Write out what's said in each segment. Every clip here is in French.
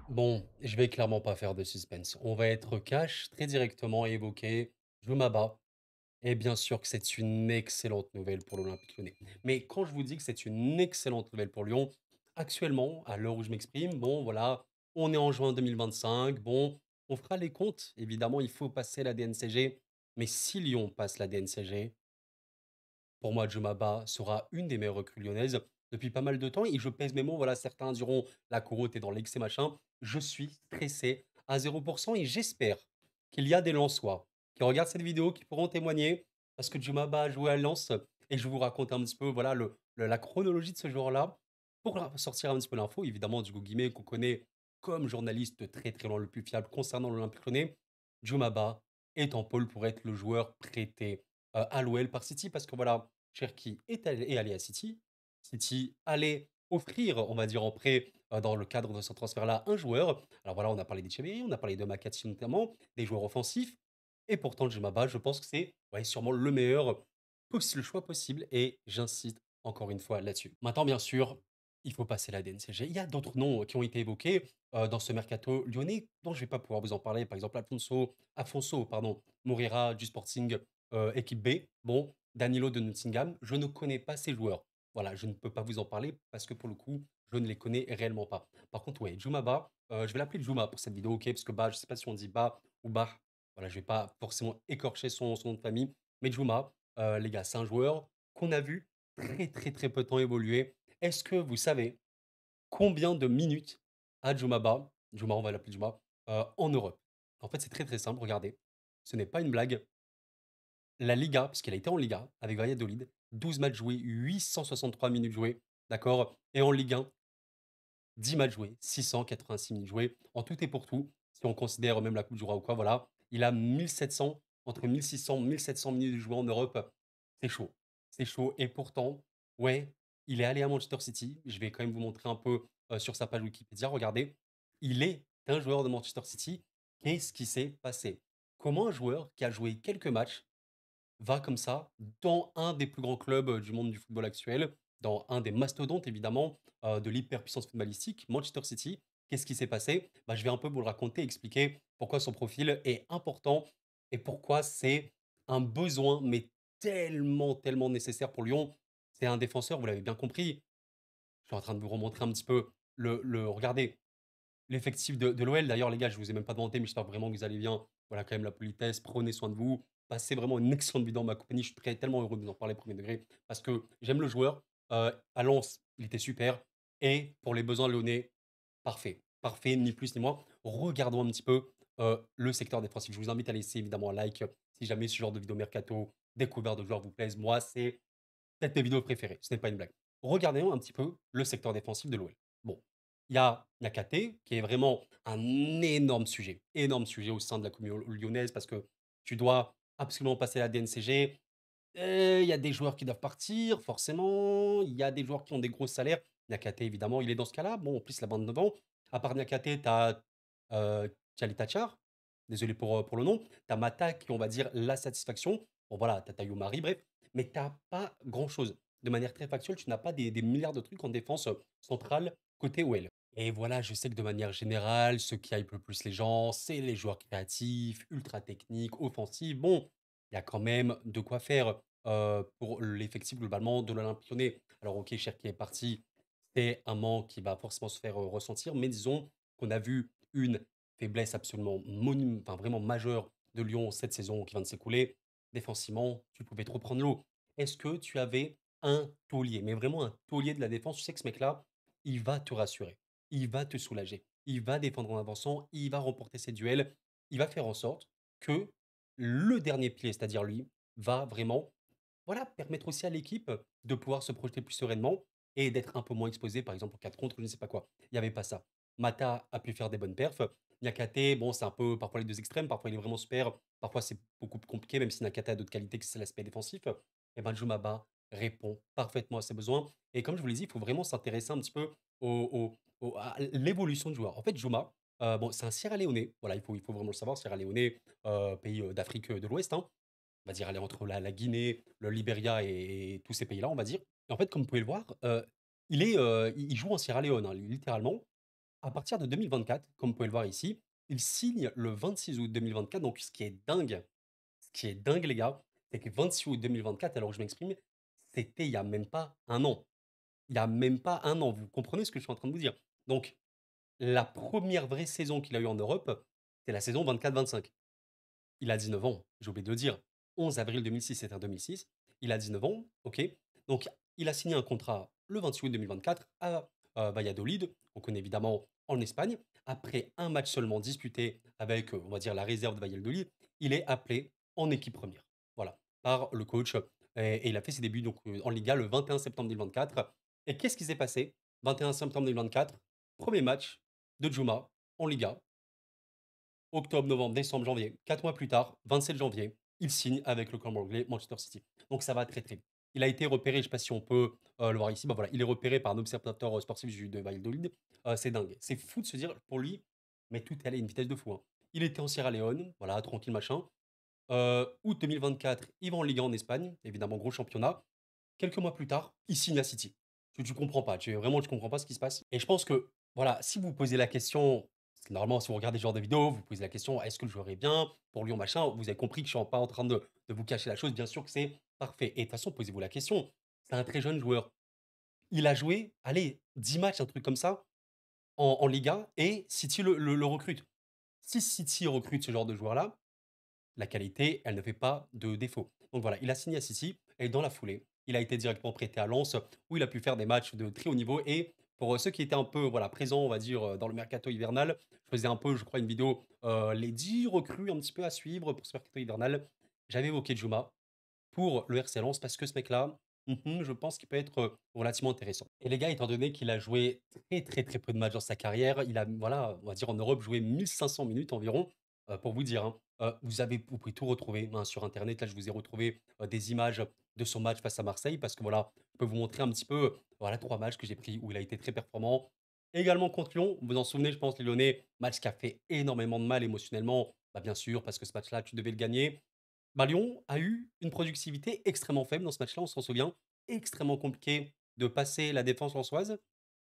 Bon, je vais clairement pas faire de suspense. On va être cash très directement et évoquer Jumaba. Et bien sûr que c'est une excellente nouvelle pour l'Olympique Lyonnais. Mais quand je vous dis que c'est une excellente nouvelle pour Lyon, actuellement, à l'heure où je m'exprime, bon, voilà, on est en juin 2025. Bon, on fera les comptes. Évidemment, il faut passer la DNCG. Mais si Lyon passe la DNCG, pour moi, Djomaba sera une des meilleures recrues lyonnaises depuis pas mal de temps et je pèse mes mots. Voilà, certains diront la corotte est dans l'excès machin. Je suis stressé à 0% et j'espère qu'il y a des Lensois qui regardent cette vidéo qui pourront témoigner parce que Djomaba a joué à Lens et je vais vous raconter un petit peu voilà la chronologie de ce joueur-là pour sortir un petit peu l'info. Évidemment, du coup, Guimet qu'on connaît comme journaliste très très loin le plus fiable concernant l'Olympique Lyonnais. Djomaba est en pôle pour être le joueur prêté à l'OL par City parce que voilà, Cherki est allé à City. City allait offrir, on va dire en prêt, dans le cadre de ce transfert-là, un joueur. Alors voilà, on a parlé d'Echeverry, on a parlé de Makati notamment, des joueurs offensifs. Et pourtant, Djemaba, je pense que c'est ouais, sûrement le meilleur le choix possible. Et j'insiste encore une fois là-dessus. Maintenant, bien sûr, il faut passer la DNCG. Il y a d'autres noms qui ont été évoqués dans ce mercato lyonnais dont je vais pas pouvoir vous en parler. Par exemple, Afonso pardon, Moreira du Sporting équipe B. Bon, Danilo de Nottingham, je ne connais pas ces joueurs. Voilà, je ne peux pas vous en parler parce que pour le coup, je ne les connais réellement pas. Par contre, ouais, Jumaba, je vais l'appeler Juma pour cette vidéo, ok? Parce que bah, je sais pas si on dit Ba ou Bah. Voilà, je vais pas forcément écorcher son nom de famille. Mais Juma, les gars, c'est un joueur qu'on a vu très très très peu de temps évoluer. Est-ce que vous savez combien de minutes a Jumaba, Juma, on va l'appeler Juma, en Europe? En fait, c'est très très simple, regardez. Ce n'est pas une blague. La Liga, parce qu'il a été en Liga avec Valladolid, 12 matchs joués, 863 minutes jouées, d'accord? Et en Ligue 1, 10 matchs joués, 686 minutes jouées. En tout et pour tout, si on considère même la Coupe du Roi ou quoi, voilà, il a 1700, entre 1600 et 1700 minutes jouées en Europe. C'est chaud. C'est chaud. Et pourtant, ouais, il est allé à Manchester City. Je vais quand même vous montrer un peu sur sa page Wikipédia. Regardez, il est un joueur de Manchester City. Qu'est-ce qui s'est passé? Comment un joueur qui a joué quelques matchs va comme ça dans un des plus grands clubs du monde du football actuel, dans un des mastodontes évidemment de l'hyperpuissance footballistique, Manchester City. Qu'est-ce qui s'est passé? Bah, je vais un peu vous le raconter, expliquer pourquoi son profil est important et pourquoi c'est un besoin, mais tellement, tellement nécessaire pour Lyon. C'est un défenseur, vous l'avez bien compris. Je suis en train de vous remontrer un petit peu regardez, l'effectif de l'OL. D'ailleurs, les gars, je vous ai même pas demandé, mais j'espère vraiment que vous allez bien. Voilà, quand même, la politesse, prenez soin de vous. Passez vraiment une excellente vie dans ma compagnie. Je suis tellement heureux de vous en parler premier degré parce que j'aime le joueur. À Lens, il était super. Et pour les besoins lyonnais, parfait. Parfait, ni plus ni moins. Regardons un petit peu le secteur défensif. Je vous invite à laisser évidemment un like si jamais ce genre de vidéo mercato, découverte de joueurs vous plaise. Moi, c'est peut-être mes vidéos préférées. Ce n'est pas une blague. Regardons un petit peu le secteur défensif de l'OL. Bon, il y a Nakate, qui est vraiment un énorme sujet au sein de la communauté lyonnaise parce que tu dois absolument passer la DNCG. Il y a des joueurs qui doivent partir, forcément. Il y a des joueurs qui ont des gros salaires. Nakate, évidemment, il est dans ce cas-là. Bon, en plus, la bande 29 ans. À part Nakate, tu as Tchalitachar. Désolé pour le nom. Tu as Mata, qui, on va dire, la satisfaction. Bon, voilà, tu as Tayo Mari, bref. Mais tu pas grand-chose. De manière très factuelle, tu n'as pas des milliards de trucs en défense centrale côté OL. Et voilà, je sais que de manière générale, ce qui hype le plus les gens, c'est les joueurs créatifs, ultra techniques, offensifs. Bon, il y a quand même de quoi faire pour l'effectif globalement de l'Olympique Lyonnais. Alors OK, Cherki est parti, c'est un manque qui va forcément se faire ressentir, mais disons qu'on a vu une faiblesse absolument enfin, vraiment majeure de Lyon cette saison qui vient de s'écouler. Défensivement, tu pouvais trop prendre l'eau. Est-ce que tu avais un taulier, mais vraiment un taulier de la défense? Tu sais que ce mec-là, il va te rassurer, il va te soulager, il va défendre en avançant, il va remporter ses duels, il va faire en sorte que le dernier pilier, c'est-à-dire lui, va vraiment, voilà, permettre aussi à l'équipe de pouvoir se projeter plus sereinement et d'être un peu moins exposé, par exemple, en 4 contre, je ne sais pas quoi. Il n'y avait pas ça. Mata a pu faire des bonnes perfs. Nakate, bon, c'est un peu parfois les deux extrêmes. Parfois, il est vraiment super. Parfois, c'est beaucoup plus compliqué, même si Nakate a d'autres qualités que c'est l'aspect défensif. Et ben, Jumaba répond parfaitement à ses besoins. Et comme je vous l'ai dit, il faut vraiment s'intéresser un petit peu à l'évolution du joueur. En fait, Juma, bon, c'est un Sierra Leone. Voilà, il faut vraiment le savoir. Sierra Leone, pays d'Afrique de l'Ouest, hein. On va dire, aller entre la Guinée, le Libéria et tous ces pays-là, on va dire. Et en fait, comme vous pouvez le voir, il joue en Sierra Leone, hein, littéralement. à partir de 2024, comme vous pouvez le voir ici, il signe le 26 août 2024. Donc ce qui est dingue les gars, c'est que 26 août 2024, alors je m'exprime, c'était il y a même pas un an. Il y a même pas un an, vous comprenez ce que je suis en train de vous dire? Donc la première vraie saison qu'il a eue en Europe, c'est la saison 24-25. Il a 19 ans, j'ai oublié de le dire. 11 avril 2006, c'était en 2006. Il a 19 ans, OK. Donc, il a signé un contrat le 28 août 2024 à Valladolid, on connaît évidemment en Espagne. Après un match seulement disputé avec, on va dire, la réserve de Valladolid, il est appelé en équipe première. Voilà, par le coach. Et il a fait ses débuts donc, en Liga le 21 septembre 2024. Et qu'est-ce qui s'est passé? 21 septembre 2024, premier match de Djouma en Liga. Octobre, novembre, décembre, janvier. 4 mois plus tard, 27 janvier, il signe avec le club anglais Manchester City. Donc ça va très très vite. Il a été repéré, je ne sais pas si on peut le voir ici, bah voilà, il est repéré par un observateur sportif de Valladolid. C'est dingue. C'est fou de se dire, pour lui, mais tout est allé à une vitesse de fou, hein. Il était en Sierra Leone, voilà, tranquille machin. Août 2024, il va en Liga en Espagne, évidemment gros championnat. Quelques mois plus tard, il signe à City. Tu comprends pas, vraiment tu comprends pas ce qui se passe. Et je pense que, voilà, si vous posez la question, parce que normalement si vous regardez ce genre de vidéo, vous posez la question: «Est-ce que le joueur est bien pour Lyon?» machin, vous avez compris que je suis pas en train de vous cacher la chose, bien sûr que c'est parfait. Et de toute façon, posez-vous la question, c'est un très jeune joueur. Il a joué, allez, 10 matchs, un truc comme ça, en Liga et City le recrute. Si City recrute ce genre de joueur-là, la qualité, elle ne fait pas de défaut. Donc voilà, il a signé à City et dans la foulée, il a été directement prêté à Lens où il a pu faire des matchs de très haut niveau. Et pour ceux qui étaient un peu voilà, présents, on va dire, dans le mercato hivernal, je faisais un peu, je crois, une vidéo, les 10 recrues un petit peu à suivre pour ce mercato hivernal. J'avais évoqué Djouma pour le RC Lens parce que ce mec-là, je pense qu'il peut être relativement intéressant. Et les gars, étant donné qu'il a joué très très très peu de matchs dans sa carrière, il a, voilà, on va dire en Europe, joué 1500 minutes environ, pour vous dire, hein. Vous pouvez tout retrouver hein, sur Internet. Là, je vous ai retrouvé des images de son match face à Marseille parce que voilà, je peux vous montrer un petit peu voilà, 3 matchs que j'ai pris où il a été très performant. Également contre Lyon, vous vous en souvenez, je pense, les Lyonnais, match qui a fait énormément de mal émotionnellement, bah, bien sûr, parce que ce match-là, tu devais le gagner. Bah, Lyon a eu une productivité extrêmement faible dans ce match-là, on s'en souvient. Extrêmement compliqué de passer la défense lensoise.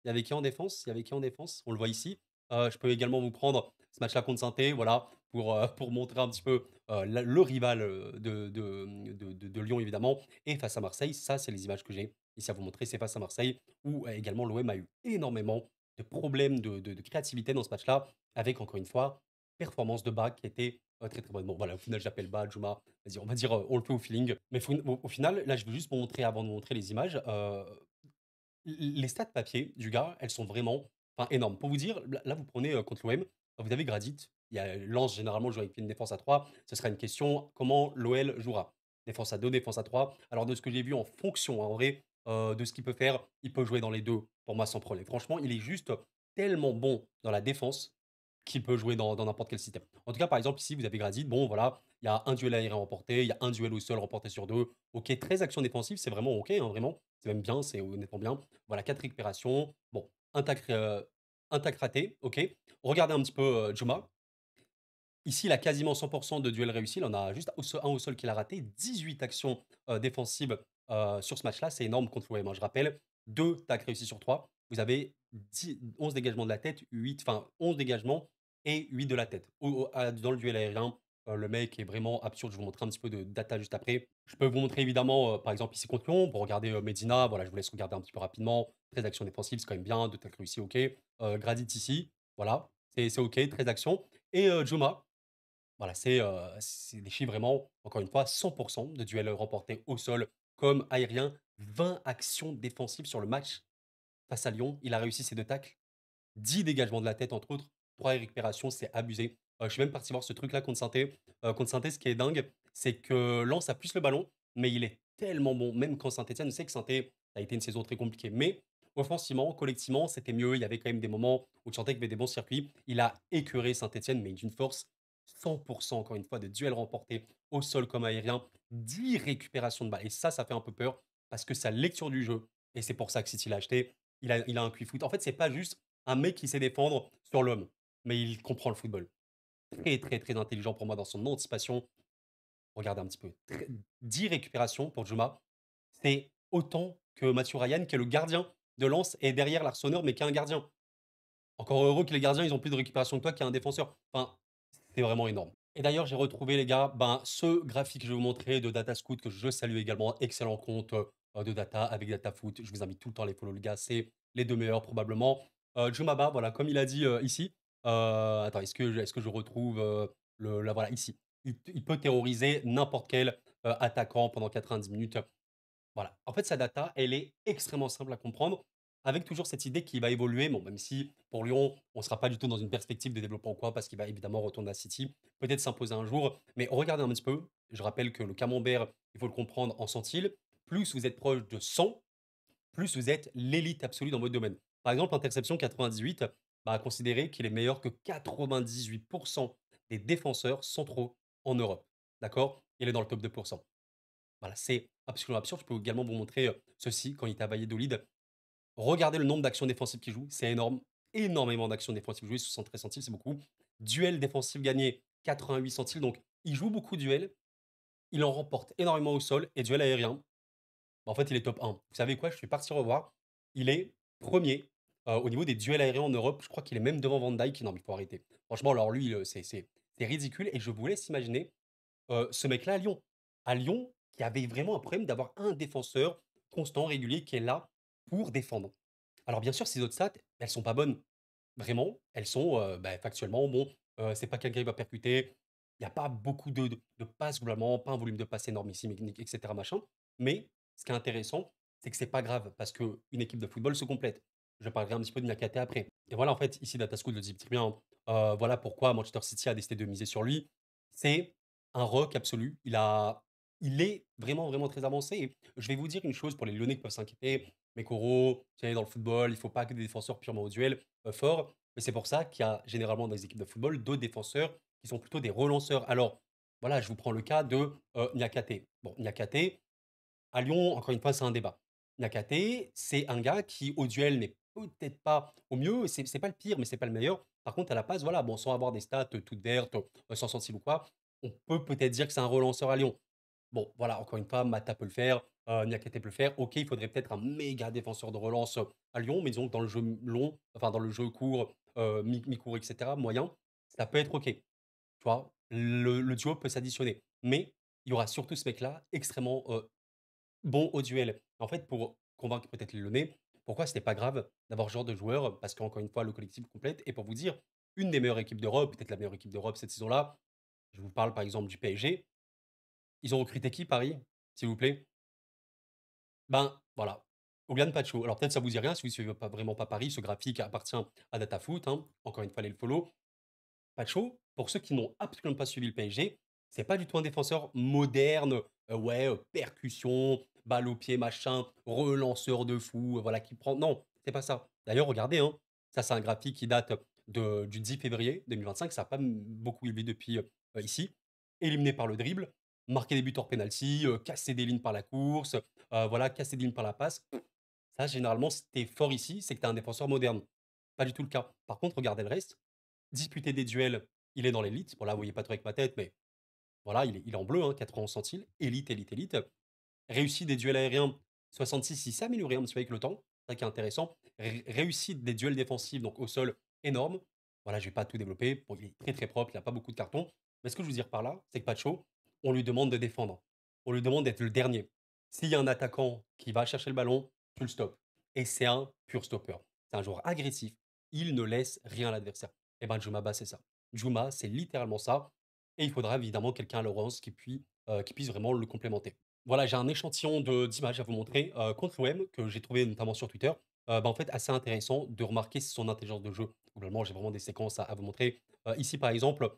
Il y avait qui en défense? Il y avait qui en défense? On le voit ici. Je peux également vous prendre ce match-là contre Saint-Étienne, voilà, pour montrer un petit peu, le rival, de Lyon évidemment et face à Marseille. Ça, c'est les images que j'ai ici à vous montrer, c'est face à Marseille où, également l'OM a eu énormément de problèmes de créativité dans ce match-là avec encore une fois, performance de Bas qui était, très, très bonne. Bon voilà, au final, j'appelle Bas, Djouma, vas-y, on va dire, on le fait au feeling. Mais au final, là, je veux juste vous montrer avant de vous montrer les images, les stats papier du gars, elles sont vraiment, enfin, énormes. Pour vous dire, là, vous prenez, contre l'OM, vous avez Gradit, il y a Lens généralement joue avec une défense à 3. Ce sera une question, comment l'OL jouera? Défense à 2, défense à 3. Alors de ce que j'ai vu en fonction, hein, en vrai, de ce qu'il peut faire, il peut jouer dans les 2 pour moi sans problème. Franchement, il est juste tellement bon dans la défense qu'il peut jouer dans n'importe quel système. En tout cas, par exemple, ici, vous avez Gradit, bon voilà, il y a un duel aérien remporté, il y a un duel au sol remporté sur 2. OK, 13 actions défensives, c'est vraiment OK, hein, vraiment. C'est même bien, c'est honnêtement bien. Voilà, 4 récupérations. Bon, un tac raté, OK. Regardez un petit peu, Djouma. Ici, il a quasiment 100 de duels réussis. Il en a juste un au sol qu'il a raté. 18 actions, défensives, sur ce match-là. C'est énorme contre l'OM, hein, je rappelle. 2 tacs réussis sur 3. Vous avez 11 dégagements de la tête, 8, enfin 11 dégagements et 8 de la tête. Dans le duel aérien, le mec est vraiment absurde. Je vais vous montrer un petit peu de data juste après. Je peux vous montrer évidemment, par exemple ici contre Lyon, pour regarder, Medina, voilà, je vous laisse regarder un petit peu rapidement. 13 actions défensives, c'est quand même bien, 2 tacles réussis, OK. Gradit ici, voilà, c'est OK, 13 actions et Djouma, voilà, c'est des chiffres vraiment, encore une fois, 100 de duels remportés au sol comme aérien. 20 actions défensives sur le match face à Lyon. Il a réussi ses 2 tacles. 10 dégagements de la tête, entre autres. 3 récupérations, c'est abusé. Je suis même parti voir ce truc-là contre Saint-Étienne. Contre Saint-Étienne, ce qui est dingue, c'est que Lens a plus le ballon, mais il est tellement bon, même quand Saint-Étienne, on sait que Saint-Étienne a été une saison très compliquée. Mais offensivement, collectivement, c'était mieux. Il y avait quand même des moments où tu sentais qu'il y avait des bons circuits. Il a écœuré Saint-Étienne, mais d'une force 100 encore une fois, de duels remportés au sol comme aérien, 10 récupérations de balles. Et ça fait un peu peur parce que sa lecture du jeu, et c'est pour ça que City l'a acheté, il a un QI foot. En fait, c'est pas juste un mec qui sait défendre sur l'homme, mais il comprend le football. Très, très, très intelligent pour moi dans son anticipation. Regardez un petit peu. 10 récupérations pour Juma. C'est autant que Mathieu Ryan, qui est le gardien de Lens, et derrière l'Arseneur, mais qui est un gardien. Encore heureux que les gardiens, ils ont plus de récupération que toi qui est un défenseur. Enfin, c'est vraiment énorme. Et d'ailleurs, j'ai retrouvé les gars, ben, ce graphique que je vais vous montrer de DataScout que je salue également. Excellent compte, de data avec DataFoot. Je vous invite tout le temps à les follow les gars, c'est les 2 meilleurs probablement. Jumaba, voilà, comme il a dit, ici, attends, est-ce que je retrouve, le là, voilà, ici. Il peut terroriser n'importe quel, attaquant pendant 90 minutes. Voilà. En fait, sa data, elle est extrêmement simple à comprendre, avec toujours cette idée qui va évoluer. Bon, même si pour Lyon, on ne sera pas du tout dans une perspective de développement ou quoi, parce qu'il va évidemment retourner à City, peut-être s'imposer un jour. Mais regardez un petit peu. Je rappelle que le camembert, il faut le comprendre en centiles. Plus vous êtes proche de 100, plus vous êtes l'élite absolue dans votre domaine. Par exemple, interception 98, bah, considérez qu'il est meilleur que 98% des défenseurs centraux en Europe. D'accord. Il est dans le top 2%. Voilà, c'est absolument absurde. Je peux également vous montrer, ceci quand il était à Valladolid. Regardez le nombre d'actions défensives qu'il joue, c'est énorme. Énormément d'actions défensives jouées, 73 centimes, c'est beaucoup. Duel défensif gagné, 88 centimes. Donc il joue beaucoup de duels, il en remporte énormément au sol et duel aérien, bah, en fait, il est top 1. Vous savez quoi? Je suis parti revoir, il est premier au niveau des duels aériens en Europe. Je crois qu'il est même devant Van Dijk. Non, mais il faut arrêter. Franchement, alors lui, c'est ridicule et je vous laisse imaginer ce mec-là à Lyon. À Lyon, qui avait vraiment un problème d'avoir un défenseur constant, régulier, qui est là pour défendre. Alors bien sûr, ces autres stats, elles sont pas bonnes. Vraiment, elles sont, bah, factuellement, bon, c'est pas quelqu'un qui va percuter. Il y a pas beaucoup de passes globalement, pas un volume de passes énormissime et cetera machin. Mais ce qui est intéressant, c'est que c'est pas grave parce qu'une équipe de football se complète. Je parlerai un petit peu de Niakate après. Et voilà, en fait, ici, Datascout le dit très bien, voilà pourquoi Manchester City a décidé de miser sur lui. C'est un rock absolu. Il est vraiment, vraiment très avancé et je vais vous dire une chose pour les Lyonnais qui peuvent s'inquiéter. Mekoro, tu sais, dans le football, il faut pas que des défenseurs purement au duel, forts. Mais c'est pour ça qu'il y a généralement dans les équipes de football d'autres défenseurs qui sont plutôt des relanceurs. Alors, voilà, je vous prends le cas de, Niakate. Bon, Niakate, à Lyon, encore une fois, c'est un débat. Niakate, c'est un gars qui, au duel, n'est peut-être pas au mieux, c'est pas le pire, mais c'est pas le meilleur. Par contre, à la passe, voilà, bon, sans avoir des stats, toutes vertes, sans sensible ou quoi, on peut peut-être dire que c'est un relanceur à Lyon. Bon, voilà, encore une fois, Mata peut le faire, Niakate peut le faire. OK, il faudrait peut-être un méga défenseur de relance, à Lyon, mais disons que dans le jeu long, enfin dans le jeu court, mi-court et cetera, moyen, ça peut être OK. Tu vois? Le duo peut s'additionner. Mais il y aura surtout ce mec-là extrêmement, bon au duel. En fait, pour convaincre peut-être les Lyonnais, pourquoi c'était pas grave d'avoir ce genre de joueur? Parce qu'encore une fois, le collectif complète et pour vous dire, une des meilleures équipes d'Europe, peut-être la meilleure équipe d'Europe cette saison-là, je vous parle par exemple du PSG, ils ont recruté qui Paris, s'il vous plaît? Ben, voilà, Oglan Pacho. Alors peut-être ça vous dit rien si vous suivez pas vraiment pas Paris, ce graphique appartient à Datafoot, hein, encore une fois allez le follow. Pacho, pour ceux qui n'ont absolument pas suivi le PSG, c'est pas du tout un défenseur moderne, ouais, percussion, balle au pied, machin, relanceur de fou, voilà, qui prend non, c'est pas ça. D'ailleurs, regardez, hein, ça, c'est un graphique qui date du 10 février 2025, ça a pas beaucoup évolué depuis, ici. Éliminé par le dribble, marqué des buts hors pénalty, casser des lignes par la course, voilà, casser des lignes par la passe. Ça, généralement, si tu fort ici, c'est que tu es un défenseur moderne. Pas du tout le cas. Par contre, regardez le reste. Disputer des duels, il est dans l'élite. Bon là, vous voyez pas trop avec ma tête, mais voilà, il est en bleu, hein, 91 centiles. Élite, élite, élite. Réussit des duels aériens, 66, il s'est amélioré un petit peu avec le temps. C'est ça qui est intéressant. Réussite des duels défensifs, donc au sol, énorme. Voilà, je vais pas tout développer. Bon, il est très très propre, il a pas beaucoup de cartons. Mais ce que je veux dire par là, c'est que Pacho, on lui demande de défendre. On lui demande d'être le dernier. S'il y a un attaquant qui va chercher le ballon, tu le stops. Et c'est un pur stopper. C'est un joueur agressif. Il ne laisse rien à l'adversaire. Et ben Juma, bah, c'est ça. Juma, c'est littéralement ça. Et il faudra évidemment quelqu'un à Laurence qui puisse vraiment le complémenter. Voilà, j'ai un échantillon d'images à vous montrer, contre l'OM que j'ai trouvé notamment sur Twitter. Bah, en fait, assez intéressant de remarquer son intelligence de jeu. Globalement, j'ai vraiment des séquences à vous montrer. Ici, par exemple,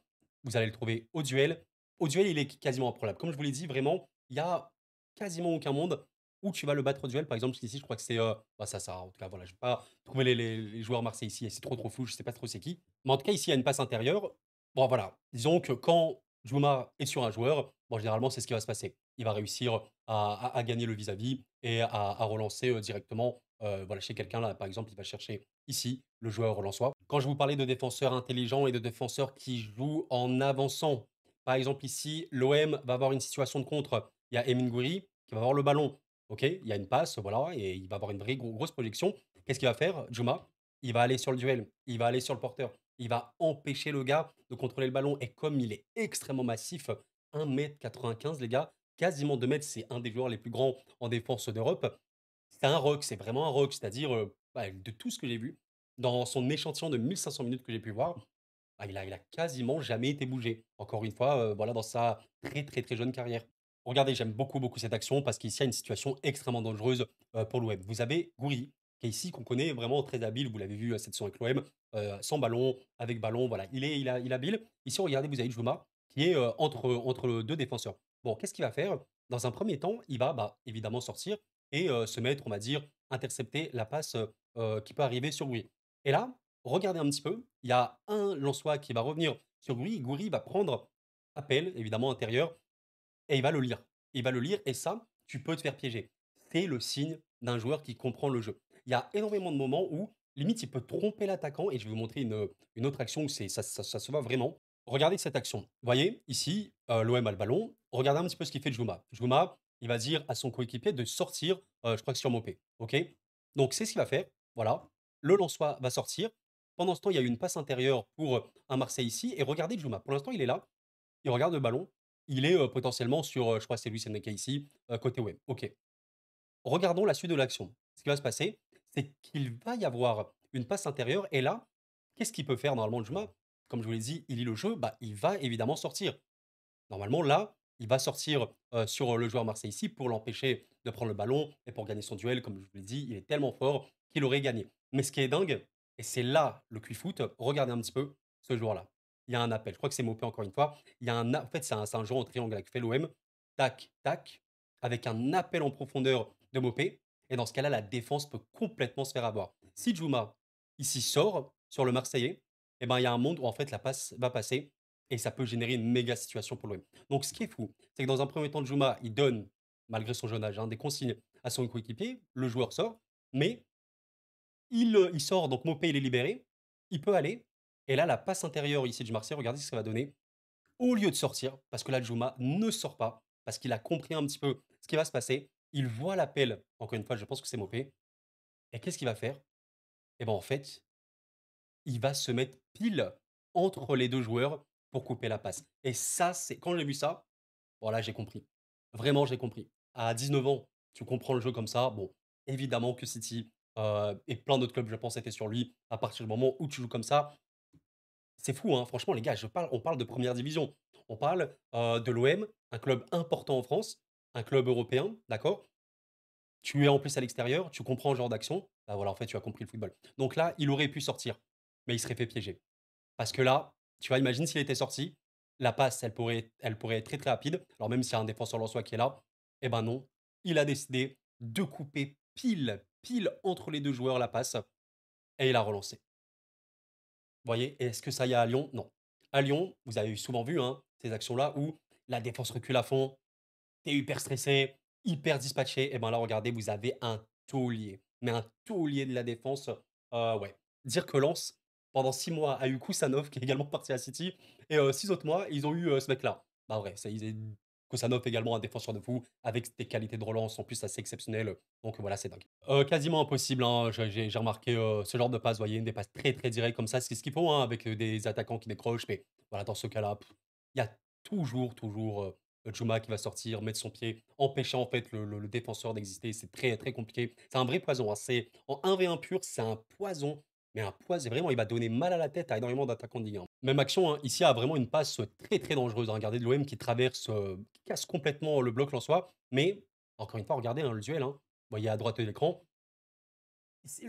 vous allez le trouver au duel. Au duel, il est quasiment improbable. Comme je vous l'ai dit, vraiment, il y a quasiment aucun monde où tu vas le battre au duel. Par exemple, ici, je crois que c'est, bah, ça, en tout cas, voilà, je vais pas trouver les joueurs marseillais ici, c'est trop, trop flou, je sais pas trop c'est qui. Mais en tout cas, ici, il y a une passe intérieure. Bon, voilà, disons que quand Juma est sur un joueur, bon, généralement, c'est ce qui va se passer. Il va réussir à gagner le vis-à-vis et à relancer directement voilà, chez quelqu'un. Là, par exemple, il va chercher ici le joueur relançois. Quand je vous parlais de défenseurs intelligents et de défenseurs qui jouent en avançant, par exemple, ici, l'OM va avoir une situation de contre. Il y a Emin Gouiri qui va avoir le ballon. Ok, il y a une passe, voilà, et il va avoir une vraie grosse projection. Qu'est-ce qu'il va faire, Juma? il va aller sur le duel, il va aller sur le porteur, il va empêcher le gars de contrôler le ballon et comme il est extrêmement massif, 1,95 m les gars, quasiment 2 m, c'est un des joueurs les plus grands en défense d'Europe. C'est un rock, c'est vraiment un rock, c'est-à-dire, bah, de tout ce que j'ai vu, dans son échantillon de 1 500 minutes que j'ai pu voir, ah, il a quasiment jamais été bougé. Encore une fois, voilà, dans sa très, très, très jeune carrière. Regardez, j'aime beaucoup, beaucoup cette action parce qu'ici, il y a une situation extrêmement dangereuse, pour l'OM. Vous avez Gouiri, qui est ici, qu'on connaît vraiment très habile, vous l'avez vu, cette saison avec l'OM, sans ballon, avec ballon, voilà, il est habile. Ici, regardez, vous avez Djouma qui est, entre 2 défenseurs. Bon, qu'est-ce qu'il va faire? Dans un premier temps, il va, bah, évidemment sortir et se mettre, on va dire, intercepter la passe, qui peut arriver sur Gouiri. Et là, regardez un petit peu, il y a un Lensois qui va revenir sur Gouiri. Gouiri va prendre appel, évidemment intérieur, et il va le lire. Il va le lire et ça, tu peux te faire piéger. C'est le signe d'un joueur qui comprend le jeu. Il y a énormément de moments où, limite, il peut tromper l'attaquant et je vais vous montrer une autre action où ça se voit vraiment. Regardez cette action. Vous voyez, ici, l'OM a le ballon. Regardez un petit peu ce qu'il fait Djouma. Djouma, il va dire à son coéquipier de sortir, je crois que sur Mopé. OK? Donc c'est ce qu'il va faire. Voilà. Le Lensois va sortir. Pendant ce temps, il y a eu une passe intérieure pour, un Marseille ici et regardez Djouma. Pour l'instant, il est là, il regarde le ballon, il est, potentiellement sur, je crois que c'est Luis Enrique ici, côté web. OK. Regardons la suite de l'action. Ce qui va se passer, c'est qu'il va y avoir une passe intérieure et là, qu'est-ce qu'il peut faire normalement Djouma? Comme je vous l'ai dit, il lit le jeu, bah, il va évidemment sortir. Normalement là, il va sortir, sur, le joueur Marseille ici pour l'empêcher de prendre le ballon et pour gagner son duel. Comme je vous l'ai dit, il est tellement fort qu'il aurait gagné. Mais ce qui est dingue et c'est là le QI-foot, regardez un petit peu ce joueur-là. Il y a un appel, je crois que c'est Mopé encore une fois. Il y a un a en fait, c'est un joueur en triangle avec fait l'OM. Tac, tac, avec un appel en profondeur de Mopé et dans ce cas-là, la défense peut complètement se faire avoir. Si Djouma, ici, sort sur le Marseillais et ben, il y a un monde où en fait la passe va passer et ça peut générer une méga situation pour l'OM. Donc ce qui est fou, c'est que dans un premier temps, Djouma, il donne, malgré son jeune âge, hein, des consignes à son coéquipier. Le joueur sort, mais il sort, donc Mopé, il est libéré. Il peut aller. Et là, la passe intérieure ici du Marseille, regardez ce que ça va donner. Au lieu de sortir, parce que là, Djouma ne sort pas, parce qu'il a compris un petit peu ce qui va se passer. Il voit l'appel. Encore une fois, je pense que c'est Mopé. Et qu'est-ce qu'il va faire? Eh ben, en fait, il va se mettre pile entre les 2 joueurs pour couper la passe. Et ça, c'est quand j'ai vu ça, voilà, j'ai compris. Vraiment, j'ai compris. À 19 ans, tu comprends le jeu comme ça. Bon, évidemment que City, et plein d'autres clubs, je pense, étaient sur lui. À partir du moment où tu joues comme ça, c'est fou, hein. Franchement, les gars, on parle de première division. On parle, de l'OM, un club important en France, un club européen, d'accord? Tu es en plus à l'extérieur, tu comprends le genre d'action. Bah, voilà, en fait, tu as compris le football. Donc là, il aurait pu sortir, mais il serait fait piéger. Parce que là, tu vois, imagine s'il était sorti, la passe, elle pourrait être très, très rapide. Alors même s'il y a un défenseur lensois qui est là, eh ben non, il a décidé de couper pile, pile entre les 2 joueurs la passe et il a relancé. Vous voyez? Et est-ce que ça y est à Lyon? Non. À Lyon, vous avez souvent vu, hein, ces actions-là où la défense recule à fond, tu es hyper stressé, hyper dispatché. Et ben là, regardez, vous avez un taulier, mais un taulier de la défense. Ouais. Dire que Lens, pendant 6 mois, a eu Kusanov, qui est également parti à City, et 6 autres mois, ils ont eu ce mec-là. Bah ouais, ça, Kusanov également un défenseur de fou, avec des qualités de relance en plus assez exceptionnelles. Donc voilà, c'est dingue. Quasiment impossible, hein, j'ai remarqué ce genre de passe, vous voyez, des passes très très directes comme ça, c'est ce qu'il faut hein, avec des attaquants qui décrochent. Mais voilà, dans ce cas-là, il y a toujours, toujours Djouma qui va sortir, mettre son pied, empêcher en fait le défenseur d'exister. C'est très, très compliqué. C'est un vrai poison, hein. C'est en 1v1 pur, c'est un poison, mais un poison, vraiment, il va donner mal à la tête à énormément d'attaquants de Ligue 1. Même action, hein, ici, a vraiment une passe très, très dangereuse, hein. Regardez de l'OM qui traverse, qui casse complètement le bloc lensois. Mais, encore une fois, regardez hein, le duel. Hein. Vous voyez à droite de l'écran,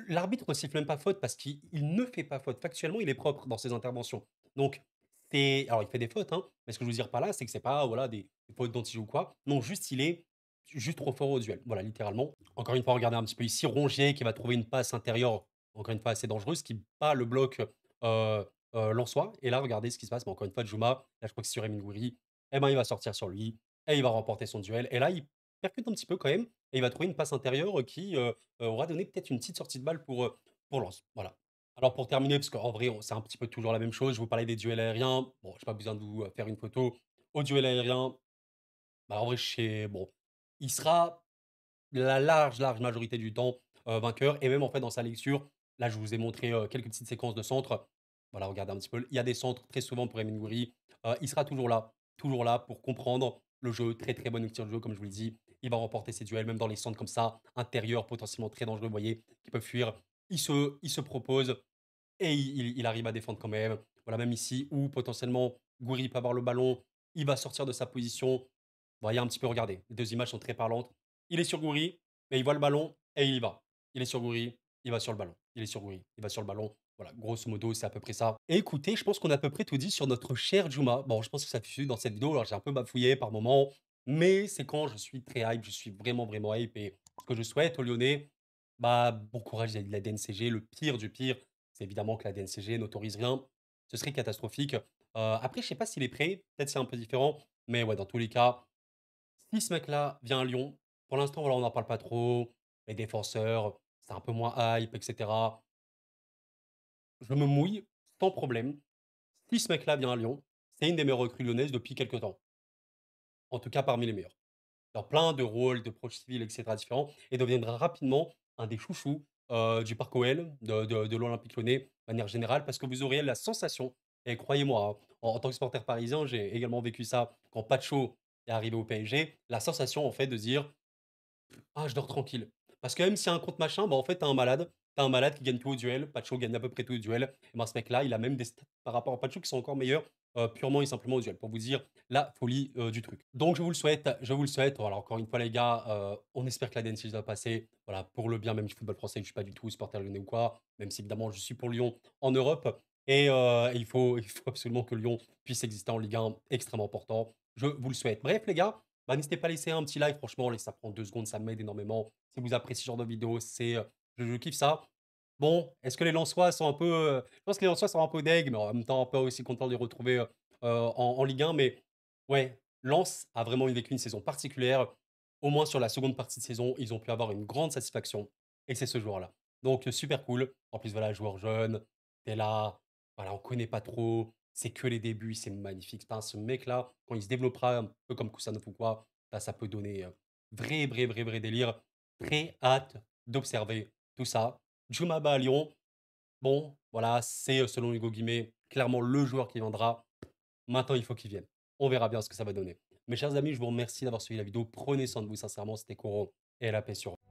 l'arbitre ne siffle même pas faute parce qu'il ne fait pas faute. Factuellement, il est propre dans ses interventions. Donc, alors il fait des fautes, hein, mais ce que je veux dire par là, c'est que c'est pas, voilà, des fautes d'anti ou quoi. Non, juste il est juste trop fort au duel. Voilà, littéralement. Encore une fois, regardez un petit peu ici, Rongier qui va trouver une passe intérieure, encore une fois assez dangereuse, qui bat le bloc, lensois. Et là, regardez ce qui se passe. Mais encore une fois, Djouma, là je crois que c'est sur Emin Gouiri, eh ben, il va sortir sur lui et il va remporter son duel. Et là, il percute un petit peu quand même et il va trouver une passe intérieure qui, aura donné peut-être une petite sortie de balle pour Lens. Voilà. Alors pour terminer, parce qu'en vrai, c'est un petit peu toujours la même chose, je vous parlais des duels aériens. Bon, j'ai pas besoin de vous, faire une photo. Au duel aérien, bah, en vrai, bon, il sera la large, large majorité du temps, vainqueur et même en fait dans sa lecture, Là, je vous ai montré, quelques petites séquences de centres. Voilà, regardez un petit peu. Il y a des centres très souvent pour Emin Gouiri. Il sera toujours là pour comprendre le jeu. Très, très bonne lecture de jeu, comme je vous l'ai dit. Il va remporter ses duels, même dans les centres comme ça, intérieurs, potentiellement très dangereux, vous voyez, qui peuvent fuir. Il se propose et il arrive à défendre quand même. Voilà, même ici où potentiellement Gouiri peut avoir le ballon, il va sortir de sa position. Voyez un petit peu, regardez, les 2 images sont très parlantes. Il est sur Gouiri, mais il voit le ballon et il y va. Il est sur Gouiri, il va sur le ballon. Il est sur Gouiri, il va sur le ballon. Voilà, grosso modo, c'est à peu près ça. Et écoutez, je pense qu'on a à peu près tout dit sur notre cher Juma. Bon, je pense que ça suffit dans cette vidéo. Alors, j'ai un peu bafouillé par moment, mais c'est quand je suis très hype, je suis vraiment, vraiment hype. Et ce que je souhaite aux Lyonnais, bah, bon courage à la DNCG. Le pire du pire, c'est évidemment que la DNCG n'autorise rien. Ce serait catastrophique. Après, je sais pas s'il est prêt. Peut-être c'est un peu différent. Mais ouais, dans tous les cas, si ce mec-là vient à Lyon, pour l'instant, voilà, on n'en parle pas trop. Les défenseurs, c'est un peu moins hype, et cetera. Je me mouille sans problème. Si ce mec-là vient à Lyon, c'est une des meilleures recrues lyonnaises depuis quelques temps. En tout cas, parmi les meilleures. Dans plein de rôles, de proches civils, et cetera, différents, et deviendra rapidement un des chouchous, du parc OL, de l'Olympique Lyonnais, de manière générale, parce que vous auriez la sensation, et croyez-moi, hein, en tant que supporter parisien, j'ai également vécu ça quand Pacho est arrivé au PSG, la sensation, en fait, de se dire: «Ah, je dors tranquille». Parce que même s'il y a un contre machin, bah, en fait, tu as un malade. Tu as un malade qui gagne tout au duel. Pacho gagne à peu près tout au duel. Et ben, ce mec-là, il a même des stats par rapport à Pacho qui sont encore meilleurs, purement et simplement au duel. Pour vous dire la folie, du truc. Donc je vous le souhaite, je vous le souhaite. Voilà, encore une fois les gars, on espère que la DN6 va passer. Voilà, pour le bien même du football français, je suis pas du tout supporter lyonnais ou quoi, même si évidemment je suis pour Lyon en Europe. Et il faut absolument que Lyon puisse exister en Ligue 1, extrêmement important. Je vous le souhaite. Bref les gars, bah, n'hésitez pas à laisser un petit like, franchement, ça prend 2 secondes, ça m'aide énormément. Si vous appréciez ce genre de vidéo, je kiffe ça. Bon, est-ce que les Lensois sont un peu, je pense que les Lensois sont un peu deg, mais en même temps, pas aussi content de les retrouver, en Ligue 1. Mais ouais, Lens a vraiment vécu une saison particulière. Au moins sur la seconde partie de saison, ils ont pu avoir une grande satisfaction et c'est ce joueur-là. Donc super cool. En plus, voilà, joueur jeune, tu là, voilà, on connaît pas trop, c'est que les débuts, c'est magnifique. Putain, ce mec-là, quand il se développera un peu comme Kusanov ou quoi, là, ça peut donner, vrai, vrai, vrai, vrai délire. Très hâte d'observer tout ça. Djoumaba à Lyon, bon, voilà, c'est, selon Hugo Guimé, clairement le joueur qui viendra. Maintenant, il faut qu'il vienne. On verra bien ce que ça va donner. Mes chers amis, je vous remercie d'avoir suivi la vidéo. Prenez soin de vous, sincèrement, c'était Koro et la paix sur vous.